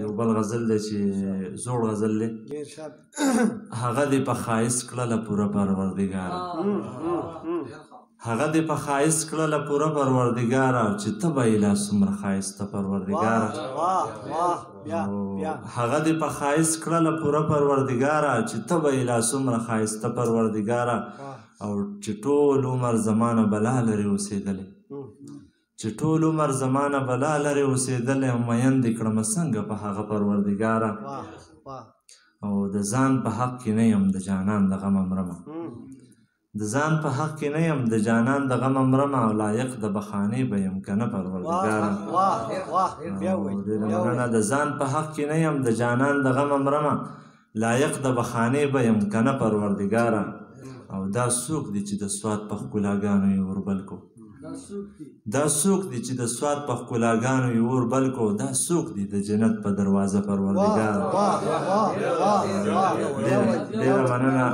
یو بل غزل دی چې زوړ غزل دی هغه دې په ښایست کړله پوره پروردګاره هغه دې په ښایست کړله پوره پروردګاره چې ته به یې لا څومره ښایسته پروردګاره هغه دې په ښایست کړله پوره پروردګاره چې ته به یې لا څومره ښایسته پروردګاره او چې ټول عمر زمانه بلا لرې اوسېدلی چې ټول عمر زمانه بلا لرې اوسېدلی او مین دې کړمه څنګه په هغه پروردګاره او د ځان په حق کې نه یم د جانان د غمه مرمه د ځان په حق کې نه یم د جانان د غمه مرمه او لایق د بخانې به یم که نه پروردګاره مننه د ځان په حق کې نه یم د جانان د غمه مرمه لایق د بخانې به یم که نه پروردګاره او دا څوک دی چې د سوات په ښکلاګانو یې وربل کو دا څوک دی چې د سوات په ښکلاګانو یې اور بل کو دا څوک دی د جنت په دروازه پروردګاره ډېره مننه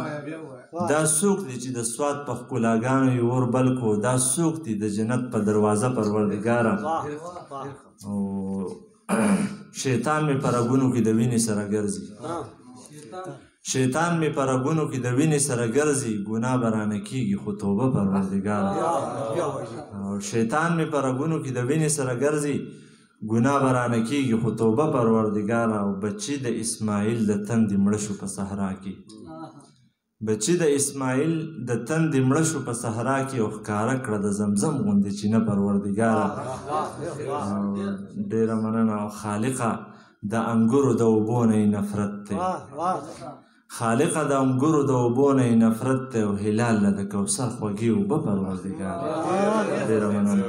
دا څوک دی چې د سوات په ښکلاګانو یې اور بل کو دا څوک دی د جنت په دروازه پروردګاره او شیطان مې په رګونو کې د وینې سره ګرځي شیطان مې په رګونو کې د وینې سره ګرځي ګناه به رانه کېږي خو توبه پروردګاره او شیطان مې په رګونو کې د وینې سره ګرځي ګناه به رانه کېږي خو توبه پروردګاره او بچي د اسماعیل د تندې مړه شو په صحرا کې بچي د اسماعیل د تندې مړه شو په صحرا کې او ښکاره کړه د زمزم غوندې چینه پروردګاره ډېره مننه او خالقه د انګورو د اوبو نه یې نفرت دی خالقه د انګورو د اوبو نه یې نفرت دی او هلال له د کوثر خوږې اوبه پروردګاره ډېره مننه